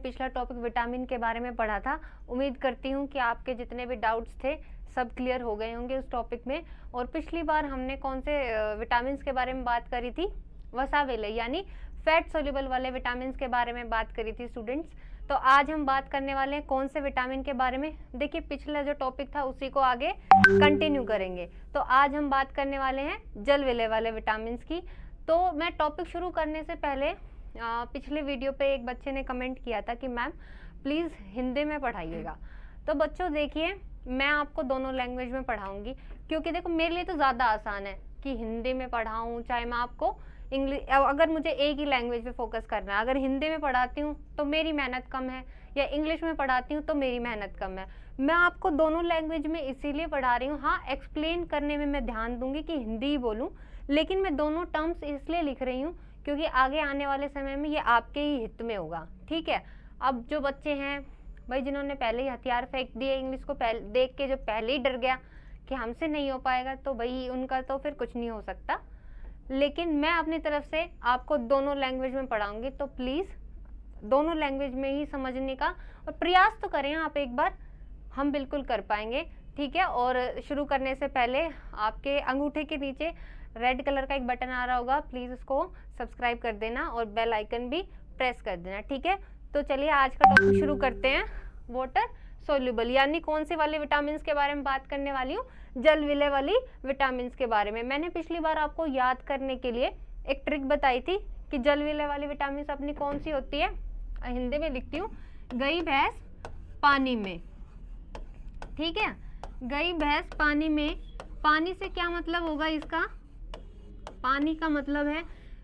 पिछला topic vitamin के बारे में पढ़ा था। उम्मीद करती हूँ कि आपके जितने भी डाउट्स थे सब क्लियर हो गए होंगे उस टॉपिक में। और पिछली बार हमने कौन से विटामिन्स के बारे में बात करी थी? वसा विलय यानी फैट सोल्यूबल वाले विटामिन्स के बारे में बात करी थी स्टूडेंट्स। तो आज हम बात करने वाले हैं कौन से विटामिन के बारे में। देखिए पिछला जो टॉपिक था उसी को आगे कंटिन्यू करेंगे। तो आज हम बात करने वाले हैं जल विलय वाले विटामिन्स की। तो मैं टॉपिक शुरू करने से पहले पिछले वीडियो पे एक बच्चे ने कमेंट किया था कि मैम प्लीज़ हिंदी में पढ़ाइएगा। तो बच्चों देखिए मैं आपको दोनों लैंग्वेज में पढ़ाऊंगी, क्योंकि देखो मेरे लिए तो ज़्यादा आसान है कि हिंदी में पढ़ाऊँ, चाहे मैं आपको इंग्लिश, अगर मुझे एक ही लैंग्वेज पे फोकस करना है, अगर हिंदी में पढ़ाती हूँ तो मेरी मेहनत कम है, या इंग्लिश में पढ़ाती हूँ तो मेरी मेहनत कम है। मैं आपको दोनों लैंग्वेज में इसीलिए पढ़ा रही हूँ। हाँ, एक्सप्लेन करने में मैं ध्यान दूंगी कि हिंदी ही बोलूँ, लेकिन मैं दोनों टर्म्स इसलिए लिख रही हूँ क्योंकि आगे आने वाले समय में ये आपके ही हित में होगा। ठीक है। अब जो बच्चे हैं भाई जिन्होंने पहले ही हथियार फेंक दिए, इंग्लिश को देख के जो पहले ही डर गया कि हमसे नहीं हो पाएगा, तो भाई उनका तो फिर कुछ नहीं हो सकता। लेकिन मैं अपनी तरफ से आपको दोनों लैंग्वेज में पढ़ाऊंगी, तो प्लीज़ दोनों लैंग्वेज में ही समझने का और प्रयास तो करें आप एक बार, हम बिल्कुल कर पाएंगे। ठीक है। और शुरू करने से पहले आपके अंगूठे के नीचे रेड कलर का एक बटन आ रहा होगा, प्लीज़ उसको सब्सक्राइब कर देना और बेल आइकन भी प्रेस कर देना। ठीक है। तो चलिए आज का टॉपिक शुरू करते हैं। वाटर सोल्यूबल यानी कौन से वाले विटामिन्स के बारे में बात करने वाली हूँ? जल विलय वाली विटामिन्स के बारे में। मैंने पिछली बार आपको याद करने के लिए एक ट्रिक बताई थी कि जल विलय वाली विटामिन्स अपनी कौन सी होती है। हिंदी में लिखती हूँ, गई भैंस पानी में। ठीक है, गई भैंस पानी में। पानी से क्या मतलब होगा इसका? पानी का मतलब है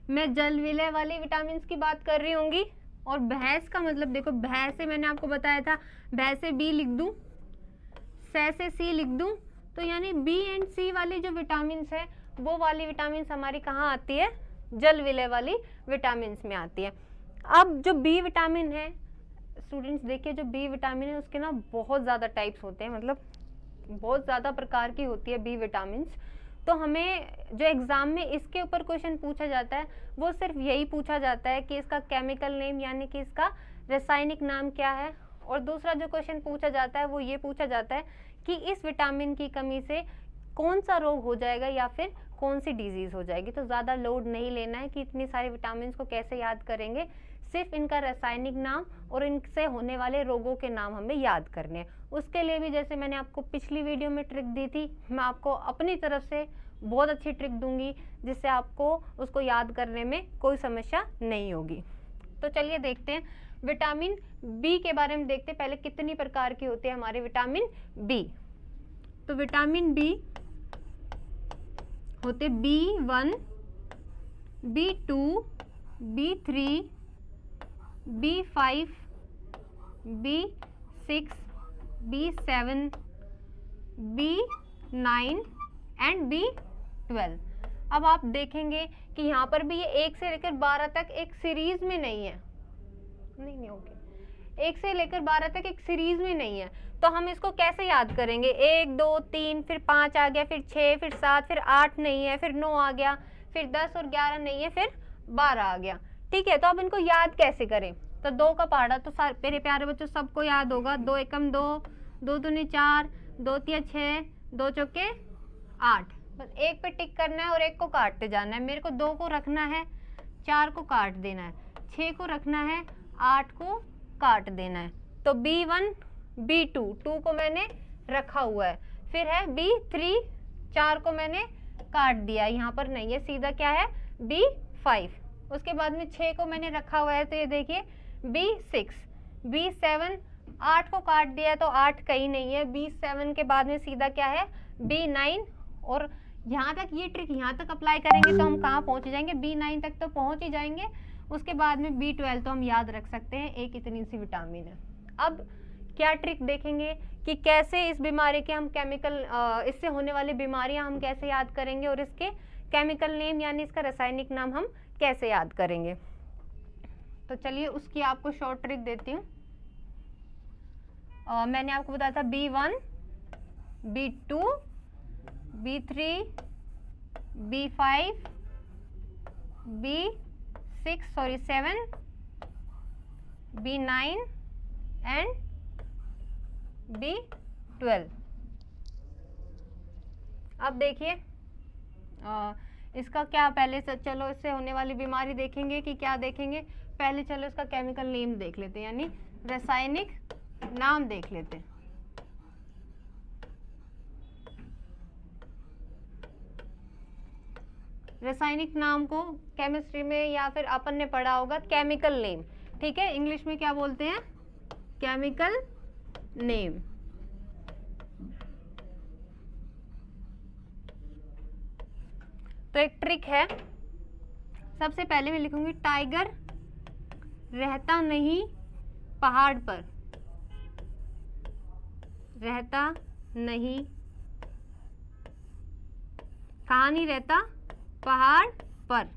मैं जल विलय वाले विटामिन्स की बात कर रही होंगी। और भैंस का मतलब देखो, भैंस से मैंने आपको बताया था, भैंस से बी लिख दूं, से सी लिख दूं, तो यानी बी एंड सी वाली जो विटामिन्स है वो वाली विटामिन्स हमारी कहाँ आती है? जल विलय वाली विटामिन्स में आती है। अब जो बी विटामिन है स्टूडेंट्स, देखिए जो बी विटामिन है उसके ना बहुत ज़्यादा टाइप्स होते हैं, मतलब बहुत ज़्यादा प्रकार की होती है बी विटामिन्स। तो हमें जो एग्ज़ाम में इसके ऊपर क्वेश्चन पूछा जाता है वो सिर्फ यही पूछा जाता है कि इसका केमिकल नेम यानी कि इसका रासायनिक नाम क्या है। और दूसरा जो क्वेश्चन पूछा जाता है वो ये पूछा जाता है कि इस विटामिन की कमी से कौन सा रोग हो जाएगा या फिर कौन सी डिजीज़ हो जाएगी। तो ज़्यादा लोड नहीं लेना है कि इतनी सारी विटामिन को कैसे याद करेंगे, सिर्फ इनका रासायनिक नाम और इनसे होने वाले रोगों के नाम हमें याद करने हैं। उसके लिए भी जैसे मैंने आपको पिछली वीडियो में ट्रिक दी थी, मैं आपको अपनी तरफ से बहुत अच्छी ट्रिक दूंगी जिससे आपको उसको याद करने में कोई समस्या नहीं होगी। तो चलिए देखते हैं विटामिन बी के बारे में। देखते हैं पहले कितनी प्रकार की होती है हमारे विटामिन बी। तो विटामिन बी होते B1, B2, B3, B5, B6, B7, B9 and B12। अब आप देखेंगे कि यहाँ पर भी ये 1 से लेकर 12 तक एक सीरीज में नहीं है, नहीं ओके, 1 से लेकर 12 तक एक सीरीज में नहीं है। तो हम इसको कैसे याद करेंगे? 1 2 3 फिर 5 आ गया, फिर 6 फिर 7 फिर 8 नहीं है, फिर 9 आ गया, फिर 10 और 11 नहीं है, फिर 12 आ गया। ठीक है। तो अब इनको याद कैसे करें? तो 2 का पहाड़ा तो मेरे प्यारे बच्चों सबको याद होगा। 2 एकम 2, 2 दूनी 4, 2 तिया 6, 2 चौके 8। बस एक पे टिक करना है और एक को काटते जाना है। मेरे को 2 को रखना है, 4 को काट देना है, 6 को रखना है, 8 को काट देना है। तो B1, B2, 2 को मैंने रखा हुआ है, फिर है B3, 4 को मैंने काट दिया, यहाँ पर नहीं है, सीधा क्या है B5। उसके बाद में 6 को मैंने रखा हुआ है, तो ये देखिए B6, B7, 8 को काट दिया तो 8 कहीं नहीं है, B7 के बाद में सीधा क्या है B9। और यहाँ तक ये ट्रिक यहाँ तक अप्लाई करेंगे तो हम कहाँ पहुँच जाएंगे? B9 तक तो पहुँच ही जाएंगे। उसके बाद में B12 तो हम याद रख सकते हैं, एक इतनी सी विटामिन है। अब क्या ट्रिक देखेंगे कि कैसे इस बीमारी के हम केमिकल, इससे होने वाली बीमारियां हम कैसे याद करेंगे और इसके केमिकल नेम यानी इसका रासायनिक नाम हम कैसे याद करेंगे। तो चलिए उसकी आपको शॉर्ट ट्रिक देती हूँ। मैंने आपको बताया था B1, B2, B3, B5, B6 7, B9 and B12। अब देखिए इसका क्या, पहले से चलो इससे होने वाली बीमारी देखेंगे कि क्या देखेंगे। पहले चलो इसका केमिकल नेम देख लेते हैं, यानी रासायनिक नाम देख लेते हैं। रासायनिक नाम को केमिस्ट्री में या फिर अपन ने पढ़ा होगा केमिकल नेम, ठीक है। इंग्लिश में क्या बोलते हैं, केमिकल नेम। तो एक ट्रिक है, सबसे पहले मैं लिखूंगी टाइगर रहता नहीं पहाड़ पर, रहता नहीं, कहाँ नहीं रहता, पहाड़ पर।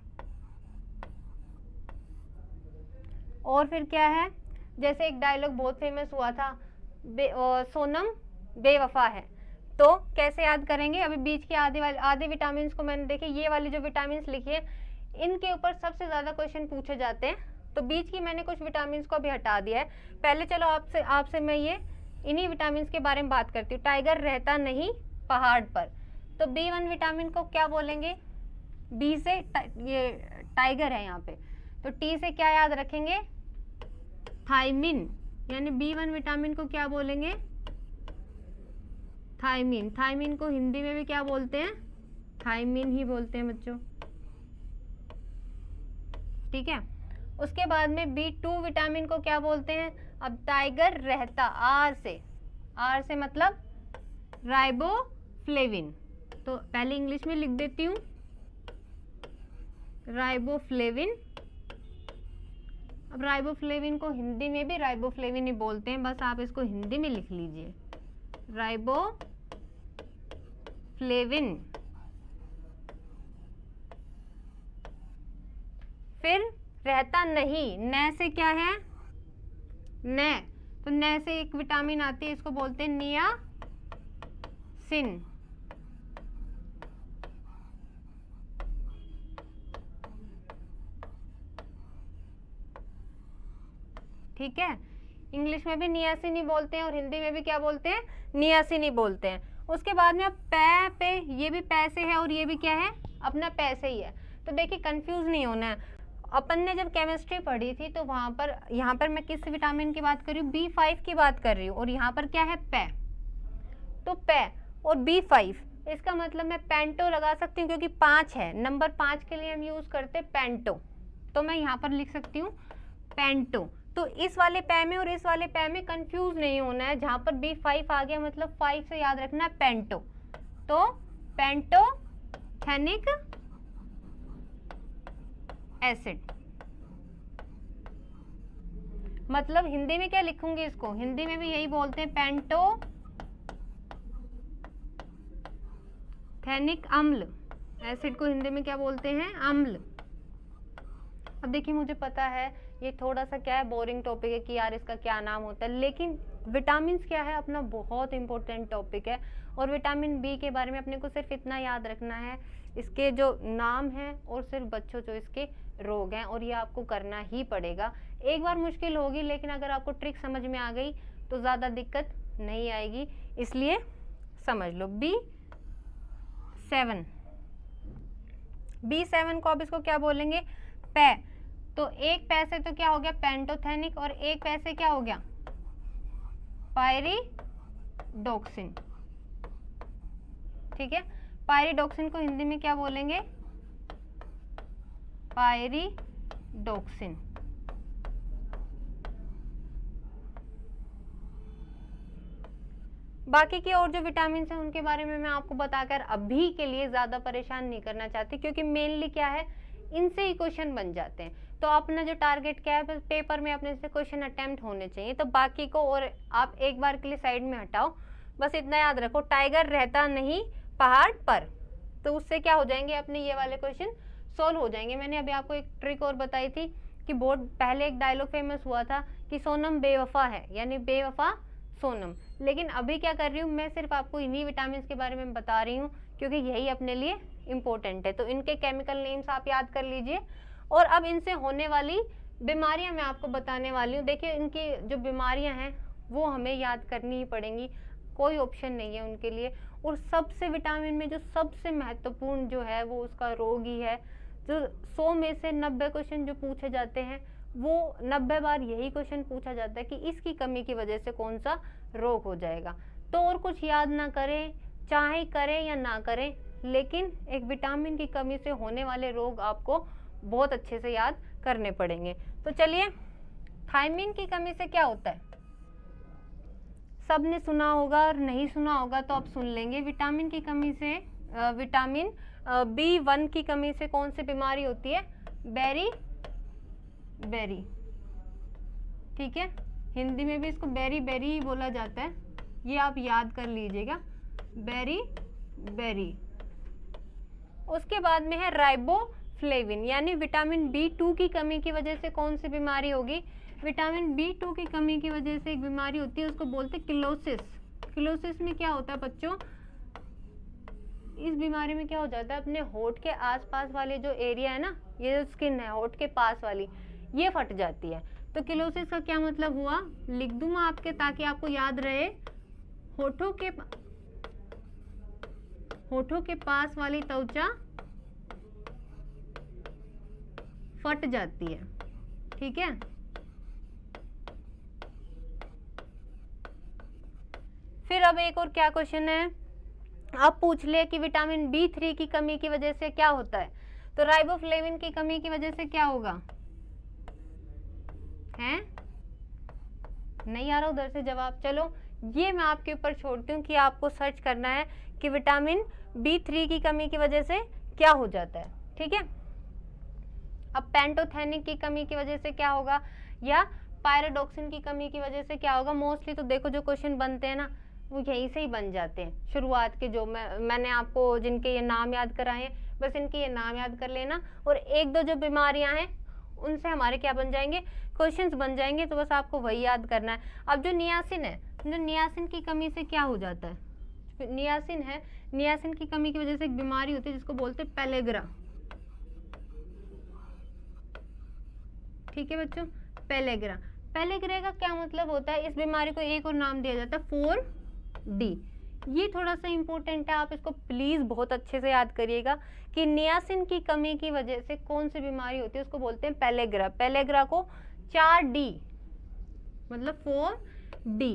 और फिर क्या है, जैसे एक डायलॉग बहुत फेमस हुआ था, सोनम बेवफा है, तो कैसे याद करेंगे। अभी बीच के आधे विटामिन को मैंने देखे, ये वाली जो विटामिन लिखी है इनके ऊपर सबसे ज्यादा क्वेश्चन पूछे जाते हैं, तो बीच की मैंने कुछ विटामिन को भी हटा दिया है। पहले चलो आपसे मैं ये इन्हीं विटामिन के बारे में बात करती हूँ। टाइगर रहता नहीं पहाड़ पर, तो B1 विटामिन को क्या बोलेंगे, बी से ये टाइगर है यहाँ पे, तो टी से क्या याद रखेंगे, थायमिन, यानी B1 विटामिन को क्या बोलेंगे, थायमिन। थायमिन को हिंदी में भी क्या बोलते हैं, थायमिन ही बोलते हैं बच्चों, ठीक है। उसके बाद में B2 विटामिन को क्या बोलते हैं, अब टाइगर रहता, आर से मतलब राइबोफ्लेविन, तो पहले इंग्लिश में लिख देती हूँ राइबोफ्लेविन। अब राइबोफ्लेविन को हिंदी में भी राइबोफ्लेविन ही बोलते हैं, बस आप इसको हिंदी में लिख लीजिए, राइबोफ्लेविन। फिर रहता नहीं, न से क्या है, न, तो न से एक विटामिन आती है, इसको बोलते हैं नियासिन, ठीक है। इंग्लिश में भी नियासिन ही बोलते हैं और हिंदी में भी क्या बोलते हैं, नियासिन ही बोलते हैं। उसके बाद में अब पे, ये भी पैसे है और ये भी क्या है, अपना पैसे ही है। तो देखिए कंफ्यूज नहीं होना है। अपन ने जब केमिस्ट्री पढ़ी थी तो वहां पर, यहाँ पर मैं किस विटामिन की बात कर रही हूँ, B5 की बात कर रही हूँ, और यहाँ पर क्या है, पे, तो पे और B5, इसका मतलब मैं पेंटो लगा सकती हूँ, क्योंकि 5 है, नंबर 5 के लिए हम यूज करते हैं पेंटो, तो मैं यहाँ पर लिख सकती हूँ पेंटो। तो इस वाले पै में और इस वाले पै में कंफ्यूज नहीं होना है, जहां पर B5 आ गया मतलब 5 से याद रखना है पेंटो, तो पेंटोथेनिक एसिड। मतलब हिंदी में क्या लिखूंगी इसको, हिंदी में भी यही बोलते हैं पेंटोथेनिक अम्ल, एसिड को हिंदी में क्या बोलते हैं, अम्ल। अब देखिए मुझे पता है ये थोड़ा सा क्या है, बोरिंग टॉपिक है कि यार इसका क्या नाम होता है, लेकिन विटामिन क्या है अपना बहुत इंपॉर्टेंट टॉपिक है, और विटामिन बी के बारे में अपने को सिर्फ इतना याद रखना है, इसके जो नाम है और सिर्फ बच्चों जो इसके रोग हैं, और ये आपको करना ही पड़ेगा। एक बार मुश्किल होगी, लेकिन अगर आपको ट्रिक समझ में आ गई तो ज़्यादा दिक्कत नहीं आएगी, इसलिए समझ लो। B7 को अब इसको क्या बोलेंगे, पै, तो एक पैसे तो क्या हो गया पेंटोथेनिक, और एक पैसे क्या हो गया पायरिडोक्सिन, ठीक है। पायरिडोक्सिन को हिंदी में क्या बोलेंगे, पायरिडोक्सिन। बाकी की और जो विटामिन है उनके बारे में मैं आपको बताकर अभी के लिए ज्यादा परेशान नहीं करना चाहती, क्योंकि मेनली क्या है, इनसे ही क्वेश्चन बन जाते हैं। तो अपना जो टारगेट क्या है, पेपर में अपने से क्वेश्चन अटेम्प्ट होने चाहिए, तो बाकी को और आप एक बार के लिए साइड में हटाओ, बस इतना याद रखो टाइगर रहता नहीं पहाड़ पर, तो उससे क्या हो जाएंगे अपने ये वाले क्वेश्चन सोल्व हो जाएंगे। मैंने अभी आपको एक ट्रिक और बताई थी कि बोर्ड पहले एक डायलॉग फेमस हुआ था कि सोनम बेवफा है, यानी बेवफा सोनम, लेकिन अभी क्या कर रही हूँ मैं, सिर्फ आपको इन्हीं विटामिन के बारे में बता रही हूँ, क्योंकि यही अपने लिए इम्पोर्टेंट है। तो इनके केमिकल नेम्स आप याद कर लीजिए, और अब इनसे होने वाली बीमारियां मैं आपको बताने वाली हूँ। देखिए इनकी जो बीमारियां हैं वो हमें याद करनी ही पड़ेंगी, कोई ऑप्शन नहीं है उनके लिए। और सबसे विटामिन में जो सबसे महत्वपूर्ण जो है वो उसका रोग ही है। जो 100 में से 90 क्वेश्चन जो पूछे जाते हैं वो 90 बार यही क्वेश्चन पूछा जाता है कि इसकी कमी की वजह से कौन सा रोग हो जाएगा। तो और कुछ याद ना करें, चाहे करें या ना करें, लेकिन एक विटामिन की कमी से होने वाले रोग आपको बहुत अच्छे से याद करने पड़ेंगे। तो चलिए, थायमिन की कमी से क्या होता है सबने सुना होगा, और नहीं सुना होगा तो आप सुन लेंगे। विटामिन की कमी से विटामिन B1 की कमी से कौन सी बीमारी होती है? बेरी बेरी, ठीक है, हिंदी में भी इसको बेरी बेरी ही बोला जाता है, ये आप याद कर लीजिएगा, बेरी बेरी। उसके बाद में है राइबोफ्लेविन, यानी विटामिन B2 की कमी की वजह से कौन सी बीमारी होगी? विटामिन B2 की कमी की वजह से एक बीमारी होती है, उसको बोलते हैं किलोसिस। किलोसिस में क्या होता है बच्चों? इस बीमारी में क्या हो जाता है, अपने होठ के आसपास वाले जो एरिया है ना, ये जो स्किन है होठ के पास वाली, ये फट जाती है। तो किलोसिस का क्या मतलब हुआ, लिख दूं मैं आपके ताकि आपको याद रहे। होठों के पास वाली त्वचा फट जाती है, ठीक है। फिर अब एक और क्या क्वेश्चन है, आप पूछ ले कि विटामिन B3 की कमी की वजह से क्या होता है? तो राइबोफ्लेविन की कमी की वजह से क्या होगा? हैं? नहीं आ रहा उधर से जवाब। चलो ये मैं आपके ऊपर छोड़ती हूँ कि आपको सर्च करना है कि विटामिन B3 की कमी की वजह से क्या हो जाता है, ठीक है। अब पेंटोथेनिक की कमी की वजह से क्या होगा, या पायरोडॉक्सिन की कमी की वजह से क्या होगा? मोस्टली तो देखो जो क्वेश्चन बनते हैं ना वो यहीं से ही बन जाते हैं, शुरुआत के जो मैंने आपको जिनके ये नाम याद कराए हैं, बस इनके ये नाम याद कर लेना, और एक दो जो बीमारियां हैं उनसे हमारे क्या बन जाएंगे, क्वेश्चंस बन जाएंगे, तो बस आपको वही याद करना है। अब जो नियासिन है, जो नियासिन की कमी से क्या हो जाता है? नियासिन है, नियासिन की कमी की वजह से एक बीमारी होती है जिसको बोलते हैं पेलेग्रा, ठीक है बच्चों, पेलेग्रा। पेलेग्रा का क्या मतलब होता है? इस बीमारी को एक और नाम दिया जाता है 4D। ये थोड़ा सा इंपॉर्टेंट है, आप इसको प्लीज बहुत अच्छे से याद करिएगा कि नियासिन की कमी की वजह से कौन सी बीमारी होती है, उसको बोलते हैं पेलेग्रा। पेलेग्रा को 4D मतलब 4D,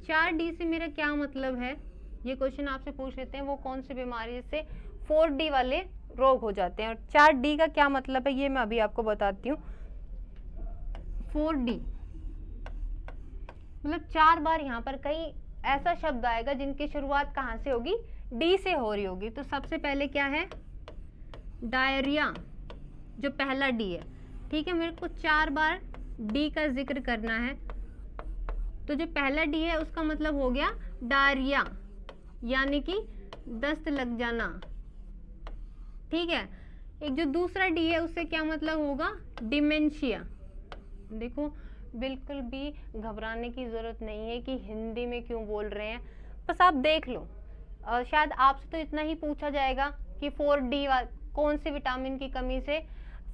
4D से मेरा क्या मतलब है, ये क्वेश्चन आपसे पूछ लेते हैं, वो कौन सी बीमारी से 4D वाले रोग हो जाते हैं। और 4D का क्या मतलब है ये मैं अभी आपको बताती हूँ। 4D मतलब 4 बार यहाँ पर कहीं ऐसा शब्द आएगा जिनकी शुरुआत कहाँ से होगी, D से हो रही होगी। तो सबसे पहले क्या है, डायरिया, जो पहला D है, ठीक है। मेरे को 4 बार D का जिक्र करना है, तो जो पहला D है उसका मतलब हो गया डायरिया, यानी कि दस्त लग जाना, ठीक है। एक जो दूसरा D है उससे क्या मतलब होगा, डिमेंशिया। देखो बिल्कुल भी घबराने की ज़रूरत नहीं है कि हिंदी में क्यों बोल रहे हैं, बस आप देख लो। शायद आपसे तो इतना ही पूछा जाएगा कि 4D कौन सी विटामिन की कमी से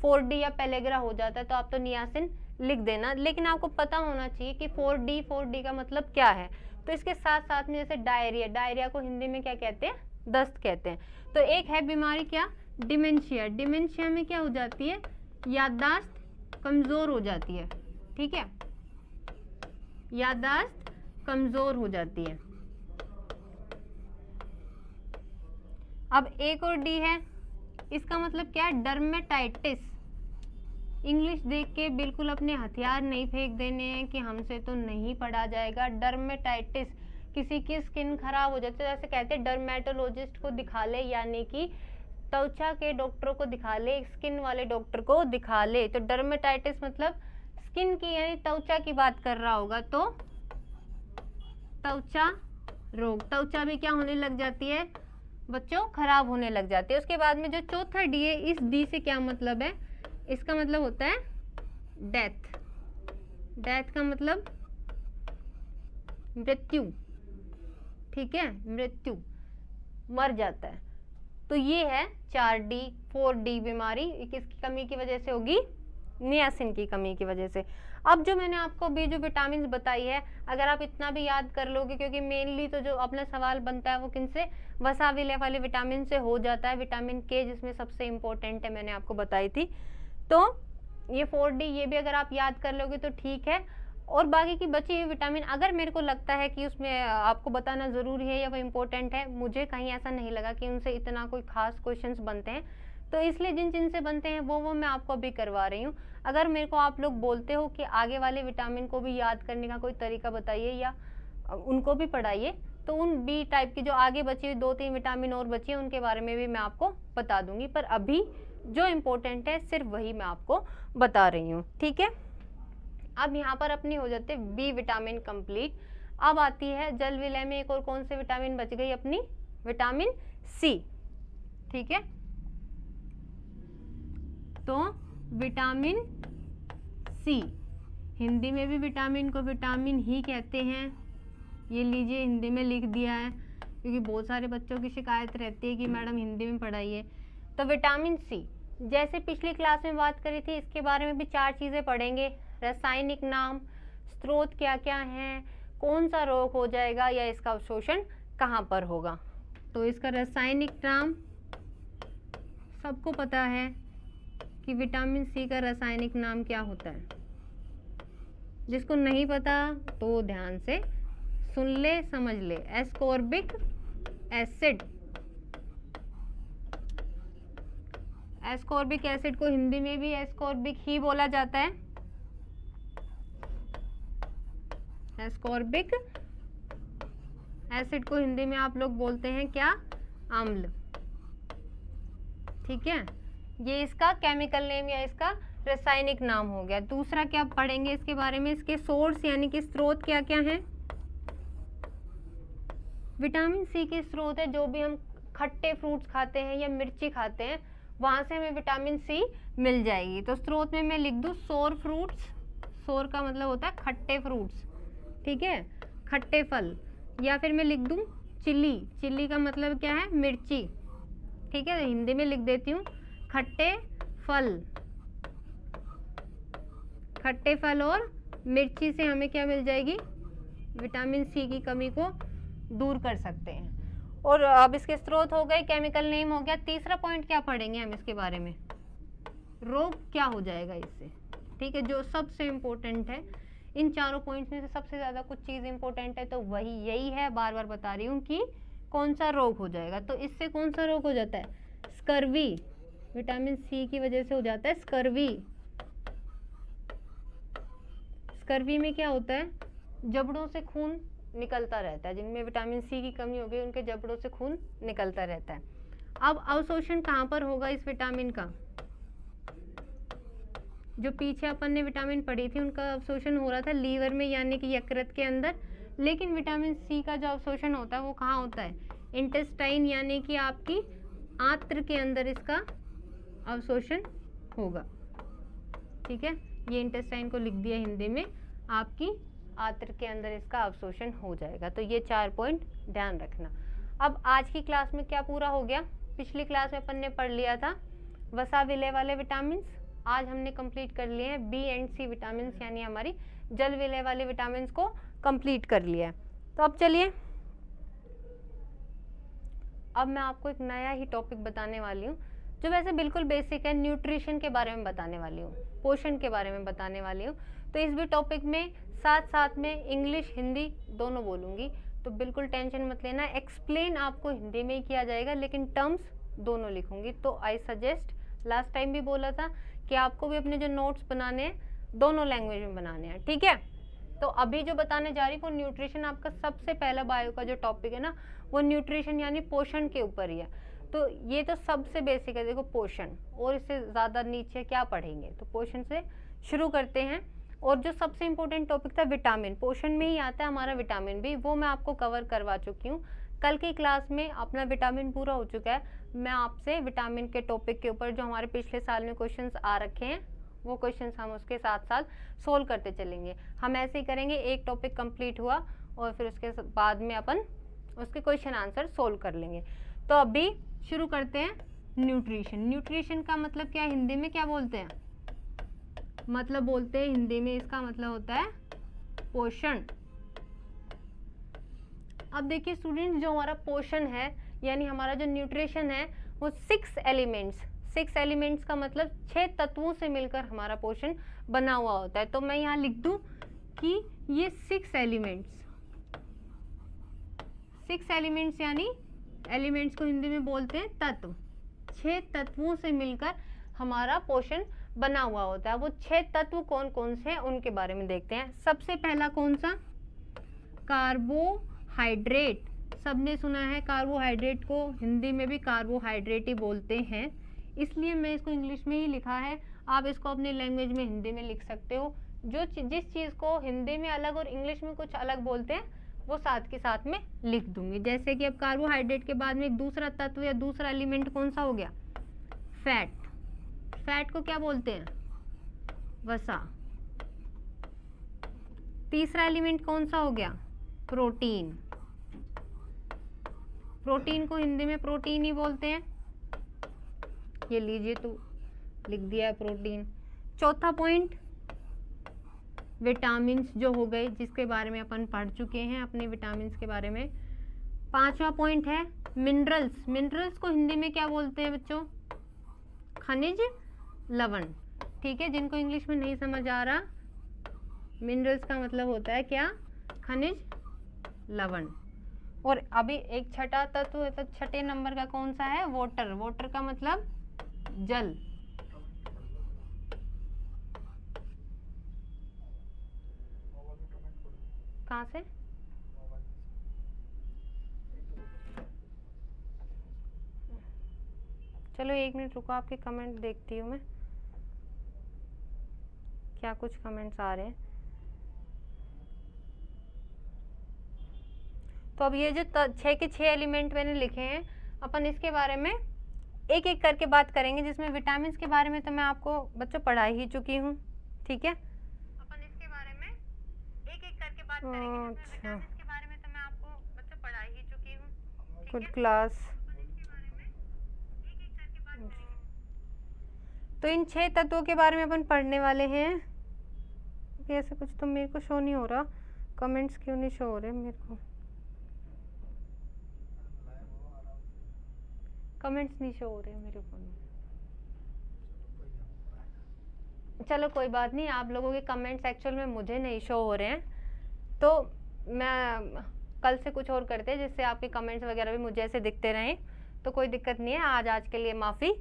4D या पेलेग्रा हो जाता है, तो आप तो नियासिन लिख देना, लेकिन आपको पता होना चाहिए कि 4D का मतलब क्या है। तो इसके साथ साथ में जैसे डायरिया, डायरिया को हिंदी में क्या कहते हैं, दस्त कहते हैं। तो एक है बीमारी क्या, डिमेंशिया। डिमेंशिया में क्या हो जाती है, याददाश्त कमज़ोर हो जाती है, ठीक है, याददाश्त कमज़ोर हो जाती है। अब एक और D है, इसका मतलब क्या है, डर्मेटाइटिस। इंग्लिश देख के बिल्कुल अपने हथियार नहीं फेंक देने हैं कि हमसे तो नहीं पढ़ा जाएगा। डर्मेटाइटिस, किसी की स्किन खराब हो जाती है, जैसे कहते हैं डर्मेटोलॉजिस्ट को दिखा ले, यानी कि त्वचा के डॉक्टर को दिखा ले, स्किन वाले डॉक्टर को दिखा ले। तो डर्मेटाइटिस मतलब स्किन की यानी त्वचा की बात कर रहा होगा, तो त्वचा रोग, त्वचा भी क्या होने लग जाती है बच्चों, खराब होने लग जाती है। उसके बाद में जो चौथा D है, इस D से क्या मतलब है, इसका मतलब होता है डेथ। डेथ का मतलब मृत्यु, ठीक है, मृत्यु, मर जाता है। तो ये है 4D 4D बीमारी, किसकी कमी की वजह से होगी, नियासिन की कमी की वजह से। अब जो मैंने आपको अभी जो विटामिन बताई है, अगर आप इतना भी याद कर लोगे, क्योंकि मेनली तो जो अपना सवाल बनता है वो किन से, वसा विलय वाले विटामिन से हो जाता है। विटामिन के जिसमें सबसे इम्पोर्टेंट है, मैंने आपको बताई थी। तो ये 4D ये भी अगर आप याद कर लोगे तो ठीक है। और बाकी की बची हुई विटामिन अगर मेरे को लगता है कि उसमें आपको बताना ज़रूरी है या वो इम्पोर्टेंट है, मुझे कहीं ऐसा नहीं लगा कि उनसे इतना कोई खास क्वेश्चंस बनते हैं, तो इसलिए जिन जिन से बनते हैं वो मैं आपको अभी करवा रही हूँ। अगर मेरे को आप लोग बोलते हो कि आगे वाले विटामिन को भी याद करने का कोई तरीका बताइए या उनको भी पढ़ाइए, तो उन बी टाइप की जो आगे बची हुई 2-3 विटामिन और बची है उनके बारे में भी मैं आपको बता दूंगी, पर अभी जो इम्पोर्टेंट है सिर्फ वही मैं आपको बता रही हूँ, ठीक है। अब यहाँ पर अपनी हो जाते बी विटामिन कंप्लीट। अब आती है जल विलय में एक और कौन से विटामिन बच गई अपनी, विटामिन सी, ठीक है। तो विटामिन सी, हिंदी में भी विटामिन को विटामिन ही कहते हैं, ये लीजिए हिंदी में लिख दिया है, क्योंकि बहुत सारे बच्चों की शिकायत रहती है कि मैडम हिंदी में पढ़ाइए। तो विटामिन सी, जैसे पिछली क्लास में बात करी थी, इसके बारे में भी 4 चीज़ें पढ़ेंगे। रासायनिक नाम, स्रोत क्या क्या हैं, कौन सा रोग हो जाएगा या इसका अवशोषण कहाँ पर होगा। तो इसका रासायनिक नाम सबको पता है कि विटामिन सी का रासायनिक नाम क्या होता है। जिसको नहीं पता तो ध्यान से सुन ले, समझ ले। एस्कॉर्बिक एसिड, एस्कॉर्बिक एसिड को हिंदी में भी एस्कॉर्बिक ही बोला जाता है। एस्कॉर्बिक एसिड को हिंदी में आप लोग बोलते हैं क्या, अम्ल, ठीक है। ये इसका केमिकल नेम या इसका रासायनिक नाम हो गया। दूसरा क्या पढ़ेंगे इसके बारे में, इसके सोर्स यानी कि स्रोत क्या क्या हैं। विटामिन सी के स्रोत है जो भी हम खट्टे फ्रूट्स खाते हैं या मिर्ची खाते हैं, वहां से हमें विटामिन सी मिल जाएगी। तो स्रोत में मैं लिख दूं सोर फ्रूट्स, सोर का मतलब होता है खट्टे फ्रूट्स, ठीक है, खट्टे फल। या फिर मैं लिख दूं चिली, चिली का मतलब क्या है, मिर्ची, ठीक है। हिंदी में लिख देती हूँ खट्टे फल, खट्टे फल और मिर्ची से हमें क्या मिल जाएगी, विटामिन सी की कमी को दूर कर सकते हैं। और अब इसके स्रोत हो गए, केमिकल नेम हो गया। तीसरा पॉइंट क्या पढ़ेंगे हम इसके बारे में, रोग क्या हो जाएगा इससे, ठीक है, जो सबसे इम्पोर्टेंट है। इन चारों पॉइंट्स में से सबसे ज़्यादा कुछ चीज़ इम्पोर्टेंट है तो वही यही है, बार बार बता रही हूँ कि कौन सा रोग हो जाएगा। तो इससे कौन सा रोग हो जाता है, स्कर्वी, विटामिन सी की वजह से हो जाता है स्कर्वी। स्कर्वी में क्या होता है, जबड़ों से खून निकलता रहता है, जिनमें विटामिन सी की कमी हो गई उनके जबड़ों से खून निकलता रहता है। अब अवशोषण कहाँ पर होगा इस विटामिन का, जो पीछे अपन ने विटामिन पढ़ी थी उनका अवशोषण हो रहा था लीवर में यानी कि यकृत के अंदर, लेकिन विटामिन सी का जो अवशोषण होता है वो कहाँ होता है, इंटेस्टाइन यानी कि आपकी आंत्र के अंदर इसका अवशोषण होगा, ठीक है। ये इंटेस्टाइन को लिख दिया हिंदी में, आपकी आंत्र के अंदर इसका अवशोषण हो जाएगा। तो ये 4 पॉइंट ध्यान रखना। अब आज की क्लास में क्या पूरा हो गया, पिछली क्लास में अपन ने पढ़ लिया था वसा विलय वाले विटामिन, आज हमने कंप्लीट कर लिए हैं बी एंड सी विटामिन, यानी हमारी जल विलय वाले विटामिन को कंप्लीट कर लिया है। तो अब चलिए, अब मैं आपको एक नया ही टॉपिक बताने वाली हूँ जो वैसे बिल्कुल बेसिक है, न्यूट्रिशन के बारे में बताने वाली हूँ, पोषण के बारे में बताने वाली हूँ। तो इस भी टॉपिक में साथ साथ में इंग्लिश हिंदी दोनों बोलूँगी, तो बिल्कुल टेंशन मत लेना। एक्सप्लेन आपको हिंदी में ही किया जाएगा लेकिन टर्म्स दोनों लिखूंगी। तो आई सजेस्ट, लास्ट टाइम भी बोला था कि आपको भी अपने जो नोट्स बनाने हैं दोनों लैंग्वेज में बनाने हैं, ठीक है। तो अभी जो बताने जा रही हूँ वो न्यूट्रिशन, आपका सबसे पहला बायो का जो टॉपिक है ना वो न्यूट्रिशन यानी पोषण के ऊपर ही है। तो ये तो सबसे बेसिक है, देखो पोषण, और इससे ज़्यादा नीचे क्या पढ़ेंगे, तो पोषण से शुरू करते हैं। और जो सबसे इम्पोर्टेंट टॉपिक था विटामिन, पोषण में ही आता है हमारा विटामिन बी, वो मैं आपको कवर करवा चुकी हूँ। कल की क्लास में अपना विटामिन पूरा हो चुका है। मैं आपसे विटामिन के टॉपिक के ऊपर जो हमारे पिछले साल में क्वेश्चंस आ रखे हैं वो क्वेश्चंस हम उसके साथ साथ सोल्व करते चलेंगे। हम ऐसे ही करेंगे, एक टॉपिक कंप्लीट हुआ और फिर उसके बाद में अपन उसके क्वेश्चन आंसर सोल्व कर लेंगे। तो अभी शुरू करते हैं न्यूट्रिशन। न्यूट्रिशन का मतलब क्या है, हिंदी में क्या बोलते हैं, मतलब बोलते हैं हिंदी में, इसका मतलब होता है पोषण। अब देखिए स्टूडेंट्स, जो हमारा पोषण है यानी हमारा जो न्यूट्रिशन है वो 6 एलिमेंट्स का मतलब 6 तत्वों से मिलकर हमारा पोषण बना हुआ होता है। तो मैं यहाँ लिख दूं कि ये 6 एलिमेंट्स यानी एलिमेंट्स को हिंदी में बोलते हैं तत्व। 6 तत्वों से मिलकर हमारा पोषण बना हुआ होता है। वो 6 तत्व कौन कौन से हैं उनके बारे में देखते हैं। सबसे पहला कौन सा? कार्बोहाइड्रेट। सबने सुना है कार्बोहाइड्रेट को, हिंदी में भी कार्बोहाइड्रेट ही बोलते हैं, इसलिए मैं इसको इंग्लिश में ही लिखा है। आप इसको अपने लैंग्वेज में हिंदी में लिख सकते हो। जिस चीज़ को हिंदी में अलग और इंग्लिश में कुछ अलग बोलते हैं वो साथ के साथ में लिख दूंगी। जैसे कि अब कार्बोहाइड्रेट के बाद में एक दूसरा तत्व या दूसरा एलिमेंट कौन सा हो गया? फैट। फैट को क्या बोलते हैं? वसा। तीसरा एलिमेंट कौन सा हो गया? प्रोटीन। प्रोटीन को हिंदी में प्रोटीन ही बोलते हैं, ये लीजिए तो लिख दिया है प्रोटीन। चौथा पॉइंट विटामिन्स जो हो गए, जिसके बारे में अपन पढ़ चुके हैं अपने विटामिन्स के बारे में। पांचवा पॉइंट है मिनरल्स। मिनरल्स को हिंदी में क्या बोलते हैं बच्चों? खनिज लवण। ठीक है, जिनको इंग्लिश में नहीं समझ आ रहा, मिनरल्स का मतलब होता है क्या? खनिज लवण। और अभी एक छठा तत्व है, तो छठे नंबर का कौन सा है? वाटर। वाटर का मतलब जल। कहाँ से? चलो 1 मिनट रुको, आपके कमेंट देखती हूँ मैं, क्या कुछ कमेंट्स आ रहे हैं। तो अब ये जो 6 के 6 एलिमेंट मैंने लिखे हैं, अपन इसके बारे में एक एक करके बात करेंगे। जिसमें विटामिन के बारे में तो मैं आपको बच्चों पढ़ा ही चुकी हूँ। ठीक है, अपन इसके बारे में एक एक करके बात करेंगे। जिसमें विटामिन के बारे में तो मैं आपको बच्चों पढ़ा ही चुकी हूँ। Good class. तो इन 6 तत्वों के बारे में अपन पढ़ने वाले हैं। ऐसे कुछ तो मेरे को शो नहीं हो रहा, कमेंट्स क्यों नहीं शो हो रहे मेरे को? कमेंट्स नहीं शो हो रहे मेरे फोन में। चलो कोई बात नहीं, आप लोगों के कमेंट्स एक्चुअल में मुझे नहीं शो हो रहे हैं, तो मैं कल से कुछ और करते हैं जिससे आपके कमेंट्स वगैरह भी मुझे ऐसे दिखते रहें। तो कोई दिक्कत नहीं है, आज के लिए माफ़ी।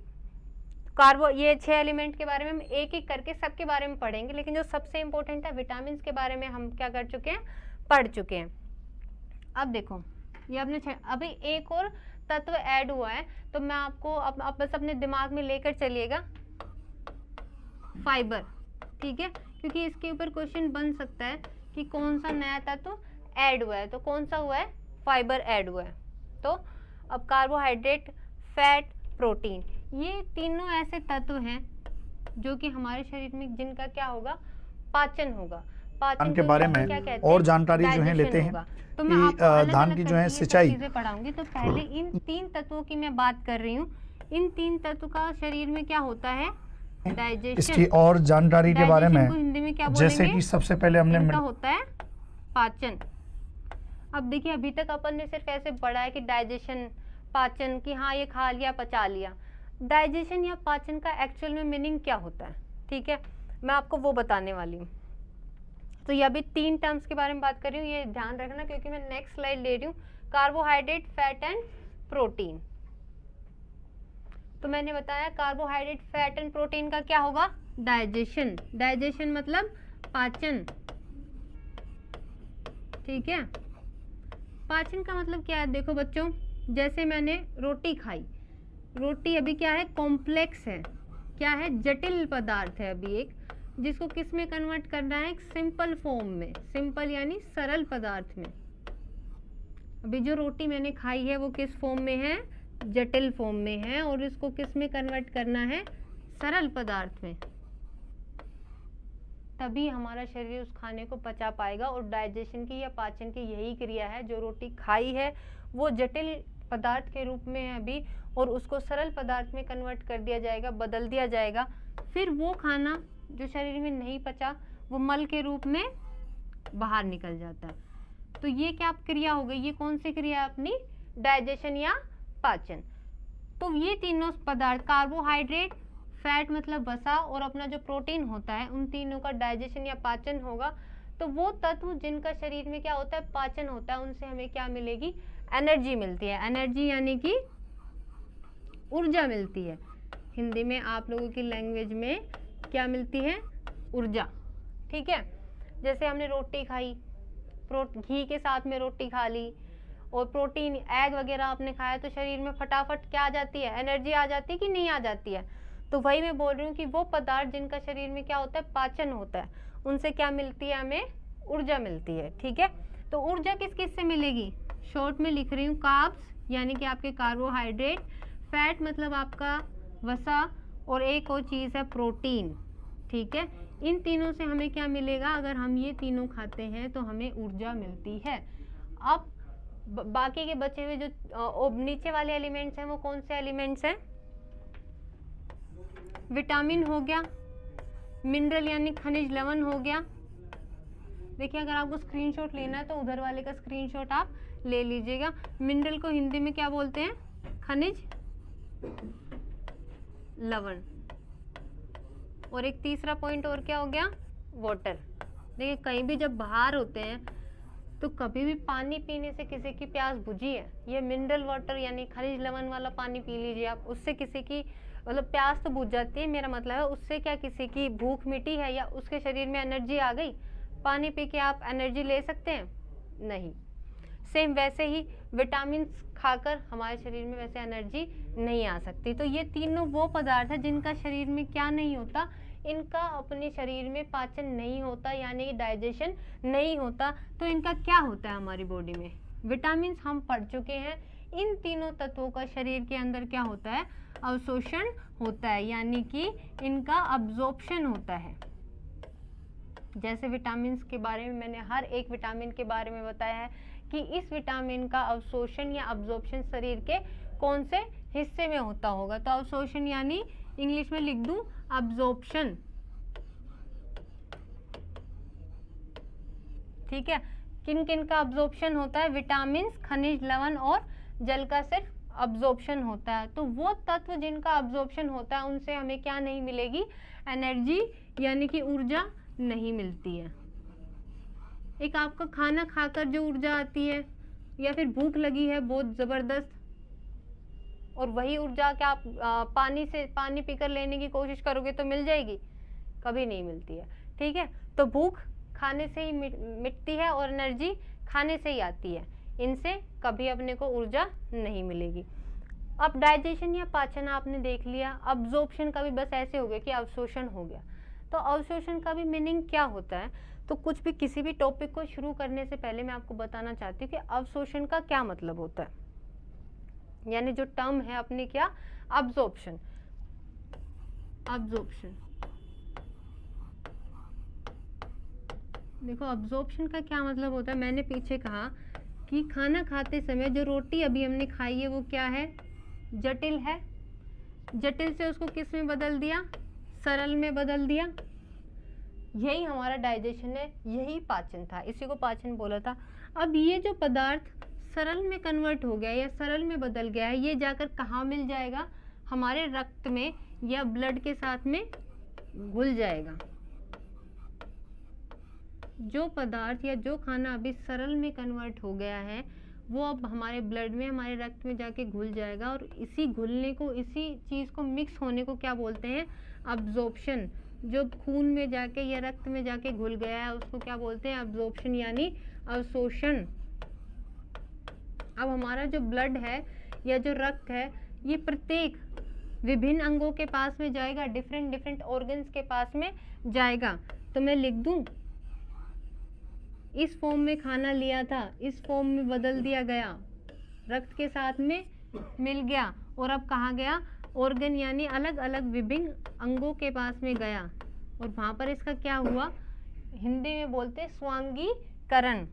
ये 6 एलिमेंट के बारे में हम एक एक करके सबके बारे में पढ़ेंगे, लेकिन जो सबसे इम्पोर्टेंट है विटामिन के बारे में हम क्या कर चुके हैं? पढ़ चुके हैं। अब देखो, ये आपने अभी एक और तत्व ऐड हुआ है, तो मैं आपको आप बस अपने दिमाग में लेकर चलिएगा, फाइबर। ठीक है, क्योंकि इसके ऊपर क्वेश्चन बन सकता है कि कौन सा नया तत्व ऐड हुआ है। तो कौन सा हुआ है? फाइबर ऐड हुआ है। तो अब कार्बोहाइड्रेट, फैट, प्रोटीन, ये तीनों ऐसे तत्व हैं जो कि हमारे शरीर में जिनका क्या होगा? पाचन होगा। पाचन के बारे में और जानकारी जो है लेते हैं। तो मैं आपको धान की जो है सिंचाई चीजें पढ़ाऊंगी। तो पहले इन 3 तत्वों की मैं बात कर रही हूँ। इन 3 तत्व का शरीर में क्या होता है? डाइजेशन। इसकी और जानकारी के बारे में हिंदी में क्या जैसे बोलेंगे? कि सबसे पहले हमने इनका होता है पाचन। अब देखिए, अभी तक अपन ने सिर्फ ऐसे पढ़ा है कि डाइजेशन, पाचन, कि हाँ ये खा लिया, पचा लिया। डाइजेशन या पाचन का एक्चुअल में मीनिंग क्या होता है? ठीक है, मैं आपको वो बताने वाली हूँ। तो ये अभी 3 टर्म्स के बारे में बात कर रही हूँ, ये ध्यान रखना, क्योंकि मैं नेक्स्ट स्लाइड ले रही हूँ। Carbohydrate, fat and protein. तो मैंने बताया कार्बोहाइड्रेट, फैट एंड प्रोटीन का क्या होगा? डाइजेशन। डाइजेशन मतलब पाचन। ठीक है, पाचन का मतलब क्या है? देखो बच्चों, जैसे मैंने रोटी खाई, रोटी अभी क्या है? कॉम्प्लेक्स है, क्या है? जटिल पदार्थ है अभी एक, जिसको किस में कन्वर्ट करना है? एक सिंपल फॉर्म में। सिंपल यानी सरल पदार्थ में। अभी जो रोटी मैंने खाई है वो किस फॉर्म में है? जटिल फॉर्म में है, और इसको किस में कन्वर्ट करना है? सरल पदार्थ में। तभी हमारा शरीर उस खाने को पचा पाएगा। और डाइजेशन की या पाचन की यही क्रिया है। जो रोटी खाई है वो जटिल पदार्थ के रूप में है अभी, और उसको सरल पदार्थ में कन्वर्ट कर दिया जाएगा, बदल दिया जाएगा। फिर वो खाना जो शरीर में नहीं पचा वो मल के रूप में बाहर निकल जाता है। तो ये क्या क्रिया हो गई, ये कौन सी क्रिया है अपनी, डाइजेशन या पाचन। तो ये तीनों पदार्थ कार्बोहाइड्रेट, फैट मतलब वसा और अपना जो प्रोटीन होता है, उन तीनों का डाइजेशन या पाचन होगा। तो वो तत्व जिनका शरीर में क्या होता है, पाचन होता है, उनसे हमें क्या मिलेगी, एनर्जी मिलती है। एनर्जी यानी कि ऊर्जा मिलती है। हिंदी में आप लोगों की लैंग्वेज में क्या मिलती है, ऊर्जा। ठीक है, जैसे हमने रोटी खाई, घी के साथ में रोटी खा ली और प्रोटीन एग वगैरह आपने खाया, तो शरीर में फटाफट क्या आ जाती है, एनर्जी आ जाती है कि नहीं आ जाती है। तो वही मैं बोल रही हूँ कि वो पदार्थ जिनका शरीर में क्या होता है, पाचन होता है, उनसे क्या मिलती है, हमें ऊर्जा मिलती है। ठीक है, तो ऊर्जा किस किस से मिलेगी, शॉर्ट में लिख रही हूँ, कार्ब्स यानी कि आपके कार्बोहाइड्रेट, फैट मतलब आपका वसा, और एक और चीज़ है प्रोटीन। ठीक है, इन तीनों से हमें क्या मिलेगा, अगर हम ये तीनों खाते हैं तो हमें ऊर्जा मिलती है। अब बाकी के बचे हुए जो नीचे वाले एलिमेंट्स हैं वो कौन से एलिमेंट्स हैं, विटामिन हो गया, मिनरल यानी खनिज लवण हो गया। देखिए अगर आपको स्क्रीनशॉट लेना है तो उधर वाले का स्क्रीनशॉट आप ले लीजिएगा। मिनरल को हिंदी में क्या बोलते हैं, खनिज लवण। और एक तीसरा पॉइंट और क्या हो गया, वाटर। देखिए कहीं भी जब बाहर होते हैं तो कभी भी पानी पीने से किसी की प्यास बुझी है, ये मिनरल वाटर यानी खनिज लवण वाला पानी पी लीजिए आप, उससे किसी की मतलब प्यास तो बुझ जाती है, मेरा मतलब है उससे क्या किसी की भूख मिटी है या उसके शरीर में एनर्जी आ गई, पानी पी के आप एनर्जी ले सकते हैं, नहीं। सेम वैसे ही विटामिन खाकर हमारे शरीर में वैसे एनर्जी नहीं आ सकती। तो ये तीनों वो पदार्थ है जिनका शरीर में क्या नहीं होता, इनका अपने शरीर में पाचन नहीं होता, यानी कि डाइजेशन नहीं होता। तो इनका क्या होता है हमारी बॉडी में, विटामिन हम पढ़ चुके हैं। इन तीनों तत्वों का शरीर के अंदर क्या होता है, अवशोषण होता है, यानी कि इनका अब्जॉर्प्शन होता है। जैसे विटामिन के बारे में मैंने हर एक विटामिन के बारे में बताया है कि इस विटामिन का अवशोषण या अब्जॉर्प्शन शरीर के कौन से हिस्से में होता होगा। तो अवशोषण यानी इंग्लिश में लिख दूं अब्जॉर्प्शन। ठीक है, किन किन का अब्जॉर्प्शन होता है, विटामिन, खनिज लवण और जल का सिर्फ अब्जॉर्प्शन होता है। तो वो तत्व जिनका अब्जॉर्प्शन होता है उनसे हमें क्या नहीं मिलेगी, एनर्जी यानी कि ऊर्जा नहीं मिलती है। एक आपका खाना खाकर जो ऊर्जा आती है या फिर भूख लगी है बहुत ज़बरदस्त, और वही ऊर्जा क्या आप पानी पीकर लेने की कोशिश करोगे तो मिल जाएगी, कभी नहीं मिलती है। ठीक है, तो भूख खाने से ही मिटती है और एनर्जी खाने से ही आती है, इनसे कभी अपने को ऊर्जा नहीं मिलेगी। अब डाइजेशन या पाचन आपने देख लिया, अब्जॉर्प्शन का भी बस ऐसे हो गया कि अवशोषण हो गया। तो अवशोषण का भी मीनिंग क्या होता है, तो कुछ भी किसी भी टॉपिक को शुरू करने से पहले मैं आपको बताना चाहती हूँ कि अवशोषण का क्या मतलब होता है, यानी जो टर्म है अपनी क्या, अब्जॉर्प्शन। देखो अब्जॉर्प्शन का क्या मतलब होता है, मैंने पीछे कहा कि खाना खाते समय जो रोटी अभी हमने खाई है वो क्या है, जटिल है, जटिल से उसको किस में बदल दिया, सरल में बदल दिया। यही हमारा डाइजेशन है, यही पाचन था, इसी को पाचन बोला था। अब ये जो पदार्थ सरल में कन्वर्ट हो गया या सरल में बदल गया है, ये जाकर कहाँ मिल जाएगा, हमारे रक्त में या ब्लड के साथ में घुल जाएगा। जो पदार्थ या जो खाना अभी सरल में कन्वर्ट हो गया है वो अब हमारे ब्लड में, हमारे रक्त में जाके घुल जाएगा, और इसी घुलने को, इसी चीज़ को मिक्स होने को क्या बोलते हैं, अब्जॉर्प्शन। जो खून में जाके या रक्त में जाके घुल गया है उसको क्या बोलते हैं, अब्जॉर्प्शन यानी अवशोषण। अब हमारा जो ब्लड है या जो रक्त है ये प्रत्येक विभिन्न अंगों के पास में जाएगा, डिफरेंट ऑर्गन्स के पास में जाएगा। तो मैं लिख दूं, इस फॉर्म में खाना लिया था, इस फॉर्म में बदल दिया गया, रक्त के साथ में मिल गया, और अब कहाँ गया, ऑर्गन यानी अलग अलग विभिन्न अंगों के पास में गया, और वहाँ पर इसका क्या हुआ, हिंदी में बोलते हैं स्वांगीकरण,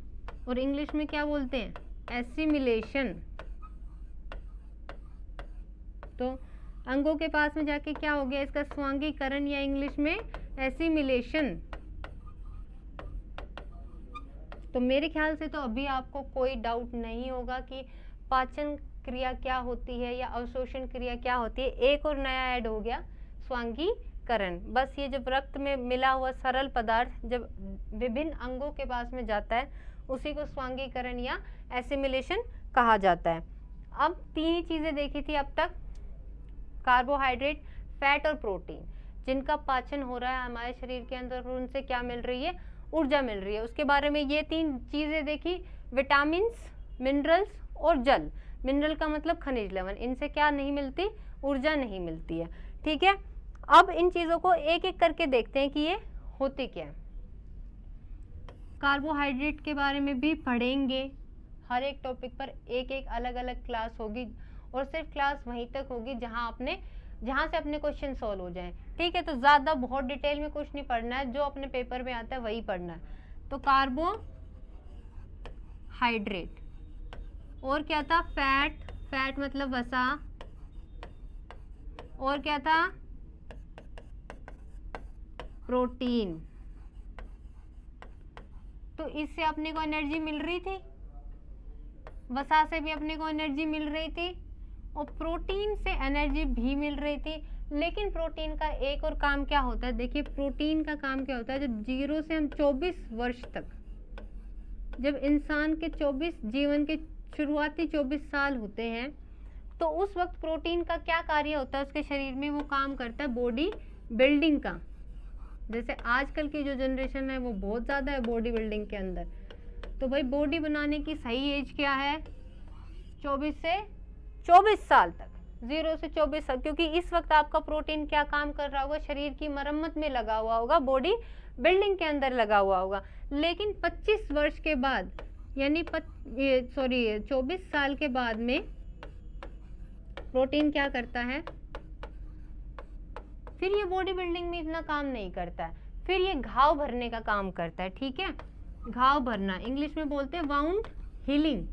और इंग्लिश में क्या बोलते हैं, एसिमिलेशन। तो अंगों के पास में जाके क्या हो गया, इसका स्वांगीकरण या इंग्लिश में एसिमिलेशन। तो मेरे ख्याल से तो अभी आपको कोई डाउट नहीं होगा कि पाचन क्रिया क्या होती है या अवशोषण क्रिया क्या होती है। एक और नया ऐड हो गया, स्वांगीकरण। बस ये जब रक्त में मिला हुआ सरल पदार्थ जब विभिन्न अंगों के पास में जाता है उसी को स्वांगीकरण या एसिमिलेशन कहा जाता है। अब तीन ही चीज़ें देखी थी अब तक, कार्बोहाइड्रेट, फैट और प्रोटीन, जिनका पाचन हो रहा है हमारे शरीर के अंदर और उनसे क्या मिल रही है, ऊर्जा मिल रही है। उसके बारे में ये तीन चीज़ें देखी, विटामिन्स, मिनरल्स और जल। मिनरल का मतलब खनिज लवण, इनसे क्या नहीं मिलती, ऊर्जा नहीं मिलती है। ठीक है, अब इन चीज़ों को एक एक करके देखते हैं कि ये होती क्या है। कार्बोहाइड्रेट के बारे में भी पढ़ेंगे, हर एक टॉपिक पर एक एक अलग अलग क्लास होगी और सिर्फ क्लास वहीं तक होगी जहाँ से अपने क्वेश्चन सॉल्व हो जाएं। ठीक है, तो ज़्यादा बहुत डिटेल में कुछ नहीं पढ़ना है, जो अपने पेपर में आता है वही पढ़ना है। तो कार्बोहाइड्रेट और क्या था, फैट, फैट मतलब वसा, और क्या था, प्रोटीन। तो इससे अपने को एनर्जी मिल रही थी, वसा से भी अपने को एनर्जी मिल रही थी और प्रोटीन से एनर्जी भी मिल रही थी। लेकिन प्रोटीन का एक और काम क्या होता है, देखिए प्रोटीन का काम क्या होता है, जब 0 से हम 24 वर्ष तक, जब इंसान के 24 जीवन के शुरुआती 24 साल होते हैं तो उस वक्त प्रोटीन का क्या कार्य होता है उसके शरीर में, वो काम करता है बॉडी बिल्डिंग का। जैसे आजकल की जो जनरेशन है वो बहुत ज़्यादा है बॉडी बिल्डिंग के अंदर, तो भाई बॉडी बनाने की सही एज क्या है, 24 से 24 साल तक, 0 से 24 साल, क्योंकि इस वक्त आपका प्रोटीन क्या काम कर रहा होगा, शरीर की मरम्मत में लगा हुआ होगा, बॉडी बिल्डिंग के अंदर लगा हुआ होगा। लेकिन 25 वर्ष के बाद यानी 24 साल के बाद में प्रोटीन क्या करता है, फिर ये बॉडी बिल्डिंग में इतना काम नहीं करता है, फिर ये घाव भरने का काम करता है। ठीक है, घाव भरना इंग्लिश में बोलते हैं वाउंड हीलिंग,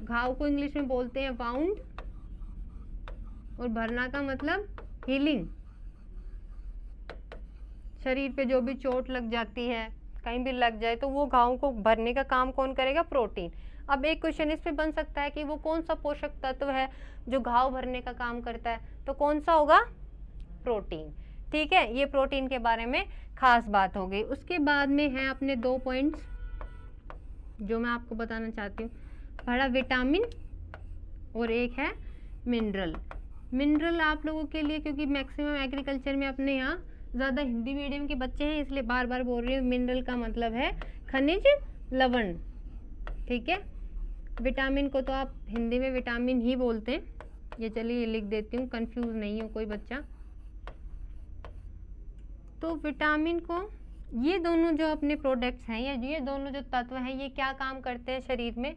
घाव को इंग्लिश में बोलते हैं वाउंड और भरना का मतलब हीलिंग। शरीर पे जो भी चोट लग जाती है, कहीं भी लग जाए, तो वो घाव को भरने का काम कौन करेगा, प्रोटीन। अब एक क्वेश्चन इस पे बन सकता है कि वो कौन सा पोषक तत्व है जो घाव भरने का काम करता है, तो कौन सा होगा, प्रोटीन। ठीक है, ये प्रोटीन के बारे में खास बात हो गई। उसके बाद में है अपने 2 पॉइंट्स जो मैं आपको बताना चाहती हूँ, पहला विटामिन और एक है मिनरल। मिनरल आप लोगों के लिए, क्योंकि मैक्सिमम एग्रीकल्चर में अपने यहाँ ज़्यादा हिंदी मीडियम के बच्चे हैं इसलिए बार बार बोल रही हूँ, मिनरल का मतलब है खनिज लवण। ठीक है, विटामिन को तो आप हिंदी में विटामिन ही बोलते हैं, ये चलिए लिख देती हूँ, कंफ्यूज नहीं हो कोई बच्चा। तो विटामिन को, ये दोनों जो अपने प्रोडक्ट्स हैं या ये दोनों जो तत्व हैं, ये क्या काम करते हैं शरीर में,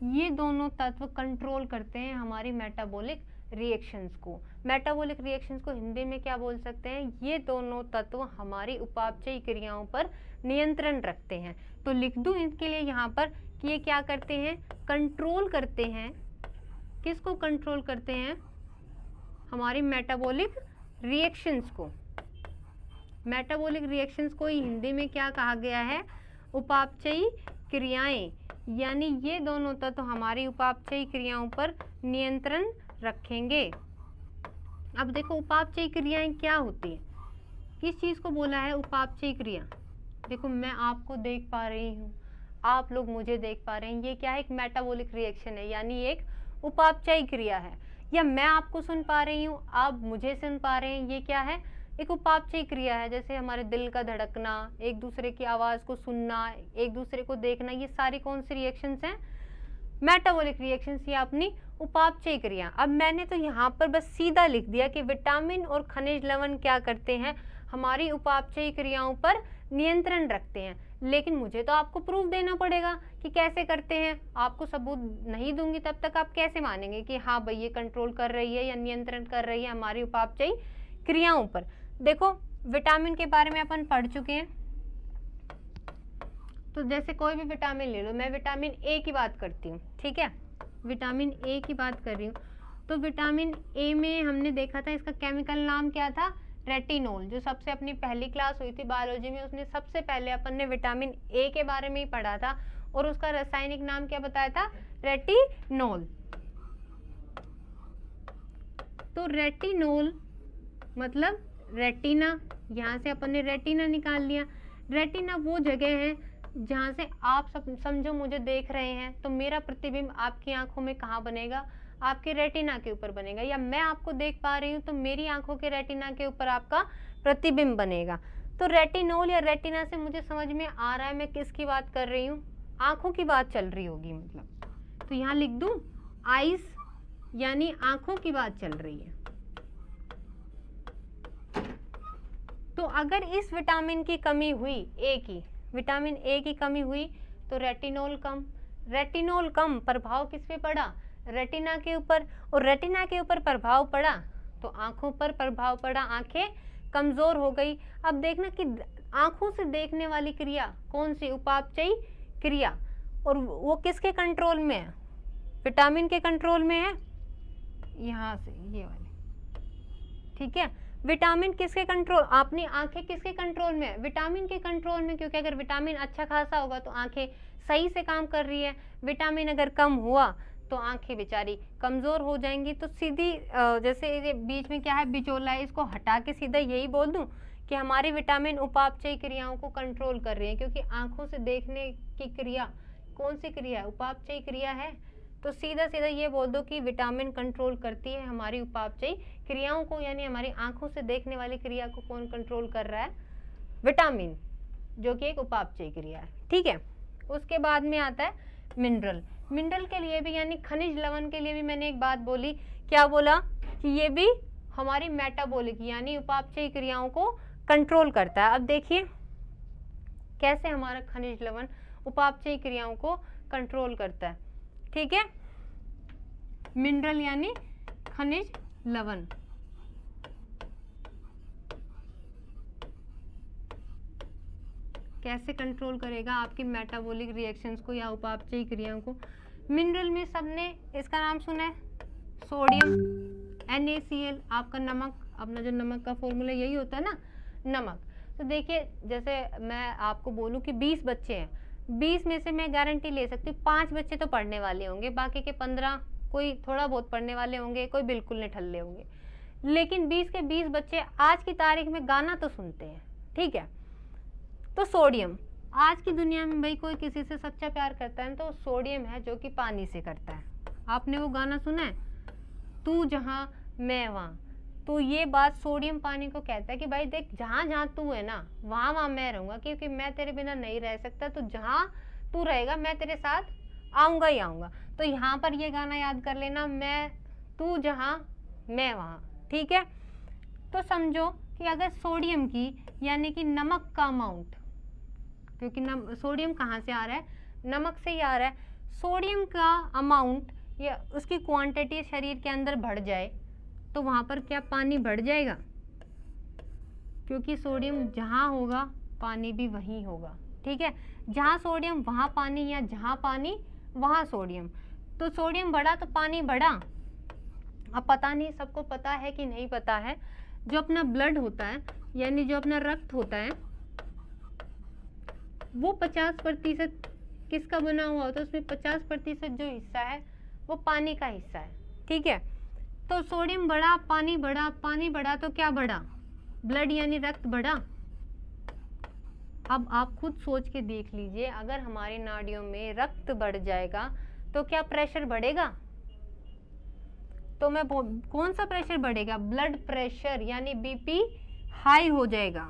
ये दोनों तत्व कंट्रोल करते हैं हमारी मेटाबॉलिक रिएक्शंस को। मेटाबॉलिक रिएक्शंस को हिंदी में क्या बोल सकते हैं, ये दोनों तत्व हमारी उपापचयी क्रियाओं पर नियंत्रण रखते हैं। तो लिख दूं इनके लिए यहाँ पर कि ये क्या करते हैं, कंट्रोल करते हैं। किसको कंट्रोल करते हैं, हमारी मेटाबॉलिक रिएक्शंस को। मेटाबॉलिक रिएक्शंस को हिंदी में क्या कहा गया है, उपापचयी क्रियाएं, यानी ये दोनों तत्व हमारी उपापचयी क्रियाओं पर नियंत्रण रखेंगे। अब देखो उपापचयी क्रियाएं क्या होती है, किस चीज़ को बोला है उपापचयी क्रिया। देखो मैं आपको देख पा रही हूँ, आप लोग मुझे देख पा रहे हैं, ये क्या है, एक मेटाबॉलिक रिएक्शन है, यानी एक उपापचयी क्रिया है। या मैं आपको सुन पा रही हूँ, आप मुझे सुन पा रहे हैं, ये क्या है, एक उपापचयी क्रिया है। जैसे हमारे दिल का धड़कना, एक दूसरे की आवाज़ को सुनना, एक दूसरे को देखना, ये सारी कौन सी रिएक्शंस हैं, मेटाबॉलिक रिएक्शंस, ये अपनी उपापचयी क्रिया। अब मैंने तो यहाँ पर बस सीधा लिख दिया कि विटामिन और खनिज लवण क्या करते हैं, हमारी उपापचयी क्रियाओं पर नियंत्रण रखते हैं। लेकिन मुझे तो आपको प्रूफ देना पड़ेगा कि कैसे करते हैं। आपको सबूत नहीं दूंगी तब तक आप कैसे मानेंगे कि हाँ भाई ये कंट्रोल कर रही है या नियंत्रण कर रही है हमारी उपापचयी क्रियाओं पर। देखो विटामिन के बारे में अपन पढ़ चुके हैं, तो जैसे कोई भी विटामिन ले लो, मैं विटामिन ए की बात करती हूँ, ठीक है, विटामिन ए की बात कर रही हूँ, तो विटामिन ए में हमने देखा था इसका केमिकल नाम क्या था, रेटिनोल। जो सबसे अपनी पहली क्लास हुई थी बायोलॉजी में, उसने सबसे पहले अपन ने विटामिन ए के बारे में ही पढ़ा था और उसका रासायनिक नाम क्या बताया था, रेटिनोल। तो रेटिनोल मतलब रेटिना, यहाँ से अपन ने रेटिना निकाल लिया। रेटिना वो जगह है जहाँ से आप सब समझो मुझे देख रहे हैं, तो मेरा प्रतिबिंब आपकी आंखों में कहाँ बनेगा, आपके रेटिना के ऊपर बनेगा, या मैं आपको देख पा रही हूँ तो मेरी आंखों के रेटिना के ऊपर आपका प्रतिबिंब बनेगा। तो रेटिनोल या रेटिना से मुझे समझ में आ रहा है मैं किसकी बात कर रही हूँ, आंखों की बात चल रही होगी मतलब। तो यहाँ लिख दूँ आइस, यानी आंखों की बात चल रही है। तो अगर इस विटामिन की कमी हुई, ए की, विटामिन ए की कमी हुई तो रेटिनोल कम, रेटिनोल कम, प्रभाव किस पे पड़ा, रेटिना के ऊपर, और रेटिना के ऊपर प्रभाव पड़ा तो आंखों पर प्रभाव पड़ा, आंखें कमजोर हो गई। अब देखना कि आंखों से देखने वाली क्रिया कौन सी, उपापचयी क्रिया, और वो किसके कंट्रोल में है, विटामिन के कंट्रोल में है, यहाँ से ये वाले, ठीक है। विटामिन किसके कंट्रोल, अपनी आंखें किसके कंट्रोल में है, विटामिन के कंट्रोल में, क्योंकि अगर विटामिन अच्छा खासा होगा तो आंखें सही से काम कर रही है, विटामिन अगर कम हुआ तो आंखें बेचारी कमजोर हो जाएंगी। तो सीधी जैसे ये बीच में क्या है, बिचौला है, इसको हटा के सीधा यही बोल दूं कि हमारी विटामिन उपापचयी क्रियाओं को कंट्रोल कर रही है, क्योंकि आंखों से देखने की क्रिया कौन सी क्रिया है, उपापचयी क्रिया है। तो सीधा सीधा ये बोल दो कि विटामिन कंट्रोल करती है हमारी उपापचयी क्रियाओं को, यानी हमारी आंखों से देखने वाली क्रिया को कौन कंट्रोल कर रहा है, विटामिन, जो कि एक उपापचयी क्रिया है, ठीक है। उसके बाद में आता है मिनरल। मिनरल के लिए भी यानी खनिज लवण के लिए भी मैंने एक बात बोली, क्या बोला कि ये भी हमारी मेटाबॉलिक यानी उपापचयी क्रियाओं को कंट्रोल करता है। अब देखिए कैसे हमारा खनिज लवण उपापचयी क्रियाओं को कंट्रोल करता है, ठीक है। मिनरल यानी खनिज लवण, कैसे कंट्रोल करेगा आपकी मेटाबॉलिक रिएक्शंस को या उपापचयी क्रियाओं को। मिनरल में सबने इसका नाम सुना है, सोडियम, NaCl, आपका नमक, अपना जो नमक का फॉर्मूला यही होता है ना, नमक। तो देखिए जैसे मैं आपको बोलूं कि 20 बच्चे हैं, 20 में से मैं गारंटी ले सकती हूँ 5 बच्चे तो पढ़ने वाले होंगे, बाकी के 15 कोई थोड़ा बहुत पढ़ने वाले होंगे, कोई बिल्कुल नहीं ठल्ले होंगे, लेकिन 20 के 20 बच्चे आज की तारीख में गाना तो सुनते हैं, ठीक है। तो सोडियम, आज की दुनिया में भाई कोई किसी से सच्चा प्यार करता है तो सोडियम है जो कि पानी से करता है। आपने वो गाना सुना है, तू जहाँ मैं वहाँ, तो ये बात सोडियम पानी को कहता है कि भाई देख जहाँ जहाँ तू है ना वहाँ वहाँ मैं रहूँगा, क्योंकि मैं तेरे बिना नहीं रह सकता, तो जहाँ तू रहेगा मैं तेरे साथ आऊँगा ही आऊँगा। तो यहाँ पर ये गाना याद कर लेना, मैं तू जहाँ मैं वहाँ, ठीक है। तो समझो कि अगर सोडियम की यानी कि नमक का अमाउंट, क्योंकि सोडियम कहाँ से आ रहा है, नमक से ही आ रहा है, सोडियम का अमाउंट या उसकी क्वांटिटी शरीर के अंदर बढ़ जाए तो वहाँ पर क्या पानी बढ़ जाएगा, क्योंकि सोडियम जहाँ होगा पानी भी वहीं होगा, ठीक है। जहाँ सोडियम वहाँ पानी, या जहाँ पानी वहाँ सोडियम। तो सोडियम बढ़ा तो पानी बढ़ा। अब पता नहीं सबको पता है कि नहीं पता है, जो अपना ब्लड होता है यानी जो अपना रक्त होता है वो 50% किसका बना हुआ होता है, उसमें 50% जो हिस्सा है वो पानी का हिस्सा है, ठीक है। तो सोडियम बढ़ा, पानी बढ़ा, पानी बढ़ा तो क्या बढ़ा, ब्लड यानी रक्त बढ़ा। अब आप खुद सोच के देख लीजिए, अगर हमारी नाड़ियों में रक्त बढ़ जाएगा तो क्या प्रेशर बढ़ेगा, तो मैं कौन सा प्रेशर बढ़ेगा, ब्लड प्रेशर यानी बीपी हाई हो जाएगा।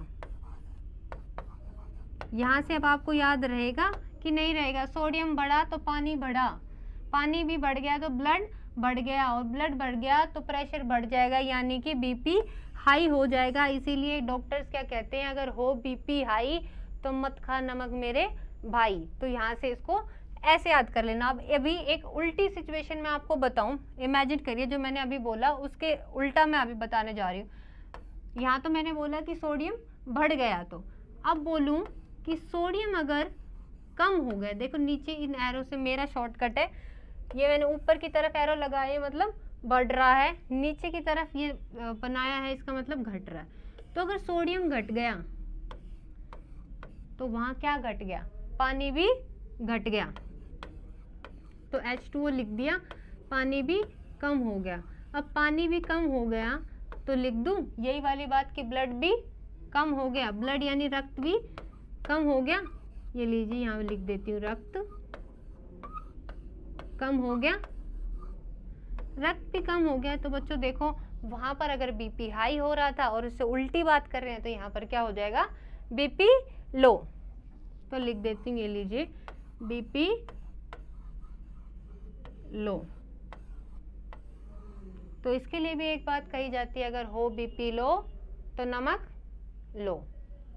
यहाँ से अब आपको याद रहेगा कि नहीं रहेगा, सोडियम बढ़ा तो पानी बढ़ा, पानी भी बढ़ गया तो ब्लड बढ़ गया, और ब्लड बढ़ गया तो प्रेशर बढ़ जाएगा यानी कि बीपी हाई हो जाएगा। इसीलिए डॉक्टर्स क्या कहते हैं, अगर हो बीपी हाई तो मत खा नमक मेरे भाई। तो यहाँ से इसको ऐसे याद कर लेना। अब अभी एक उल्टी सिचुएशन में आपको बताऊं, इमेजिन करिए जो मैंने अभी बोला उसके उल्टा मैं अभी बताने जा रही हूँ। यहाँ तो मैंने बोला कि सोडियम बढ़ गया, तो अब बोलूँ कि सोडियम अगर कम हो गया, देखो नीचे इन एरो से मेरा शॉर्टकट है, ये मैंने ऊपर की तरफ एरो लगाए मतलब बढ़ रहा है, नीचे की तरफ ये बनाया है, इसका मतलब घट रहा है। तो अगर सोडियम घट गया तो वहां क्या घट गया, पानी भी घट गया। तो H2O लिख दिया, पानी भी कम हो गया। अब पानी भी कम हो गया तो लिख दूं यही वाली बात कि ब्लड भी कम हो गया, ब्लड यानी रक्त भी कम हो गया। ये लीजिए यहाँ लिख देती हूँ, रक्त कम हो गया, रक्त भी कम हो गया। तो बच्चों देखो वहां पर अगर बीपी हाई हो रहा था और इससे उल्टी बात कर रहे हैं तो यहाँ पर क्या हो जाएगा, बीपी लो। तो लिख देती हूँ, ये लीजिए बीपी लो। तो इसके लिए भी एक बात कही जाती है, अगर हो बीपी लो तो नमक लो।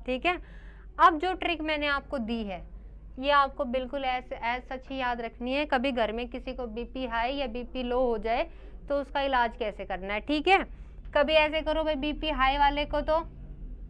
ठीक है। अब जो ट्रिक मैंने आपको दी है ये आपको बिल्कुल ऐसे सच ही याद रखनी है। कभी घर में किसी को बीपी हाई या बीपी लो हो जाए तो उसका इलाज कैसे करना है। ठीक है। कभी ऐसे करो भाई बीपी हाई वाले को तो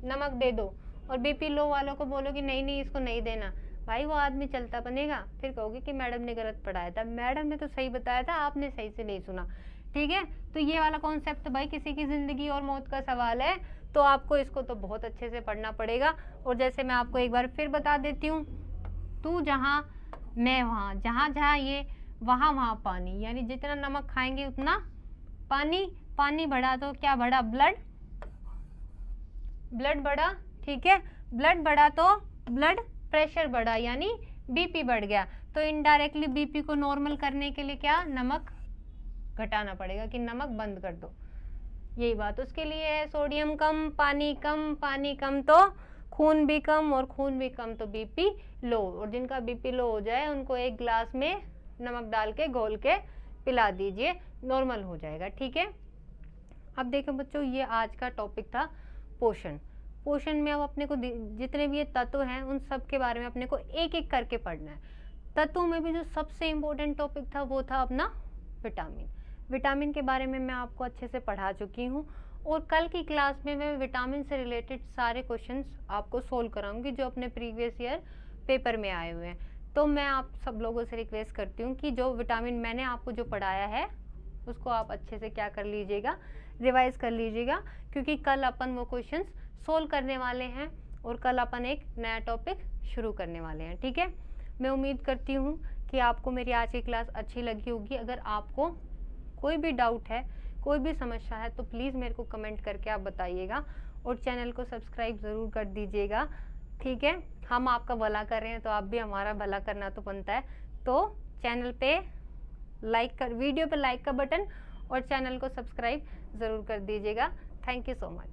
नमक दे दो और बीपी लो वालों को बोलो कि नहीं नहीं इसको नहीं देना, भाई वो आदमी चलता बनेगा। फिर कहोगे कि मैडम ने गलत पढ़ाया था, मैडम ने तो सही बताया था, आपने सही से नहीं सुना। ठीक है। तो ये वाला कॉन्सेप्ट भाई किसी की जिंदगी और मौत का सवाल है, तो आपको इसको तो बहुत अच्छे से पढ़ना पड़ेगा। और जैसे मैं आपको एक बार फिर बता देती हूँ, तू जहाँ मैं वहाँ, जहाँ जहाँ ये वहाँ वहाँ पानी, यानी जितना नमक खाएंगे उतना पानी, पानी बढ़ा तो क्या बढ़ा, ब्लड, ब्लड बढ़ा। ठीक है। ब्लड बढ़ा तो ब्लड प्रेशर बढ़ा, यानी बीपी बढ़ गया। तो इनडायरेक्टली बीपी को नॉर्मल करने के लिए क्या, नमक घटाना पड़ेगा कि नमक बंद कर दो। यही बात उसके लिए है, सोडियम कम, पानी कम, पानी कम तो खून भी कम, और खून भी कम तो बीपी लो। और जिनका बीपी लो हो जाए उनको एक गिलास में नमक डाल के घोल के पिला दीजिए, नॉर्मल हो जाएगा। ठीक है। अब देखो बच्चों, ये आज का टॉपिक था पोषण। पोषण में अब अपने को जितने भी ये तत्व हैं उन सब के बारे में अपने को एक एक करके पढ़ना है। तत्वों में भी जो सबसे इम्पोर्टेंट टॉपिक था वो था अपना विटामिन। विटामिन के बारे में मैं आपको अच्छे से पढ़ा चुकी हूँ, और कल की क्लास में मैं विटामिन से रिलेटेड सारे क्वेश्चंस आपको सोल्व कराऊंगी जो अपने प्रीवियस ईयर पेपर में आए हुए हैं। तो मैं आप सब लोगों से रिक्वेस्ट करती हूँ कि जो विटामिन मैंने आपको जो पढ़ाया है उसको आप अच्छे से क्या कर लीजिएगा, रिवाइज कर लीजिएगा, क्योंकि कल अपन वो क्वेश्चंस सोल्व करने वाले हैं और कल अपन एक नया टॉपिक शुरू करने वाले हैं। ठीक है। मैं उम्मीद करती हूँ कि आपको मेरी आज की क्लास अच्छी लगी होगी। अगर आपको कोई भी डाउट है, कोई भी समस्या है तो प्लीज़ मेरे को कमेंट करके आप बताइएगा, और चैनल को सब्सक्राइब ज़रूर कर दीजिएगा। ठीक है। हम आपका भला कर रहे हैं तो आप भी हमारा भला करना तो बनता है। तो चैनल पे लाइक कर, वीडियो पे लाइक का बटन और चैनल को सब्सक्राइब ज़रूर कर दीजिएगा। Thank you so much.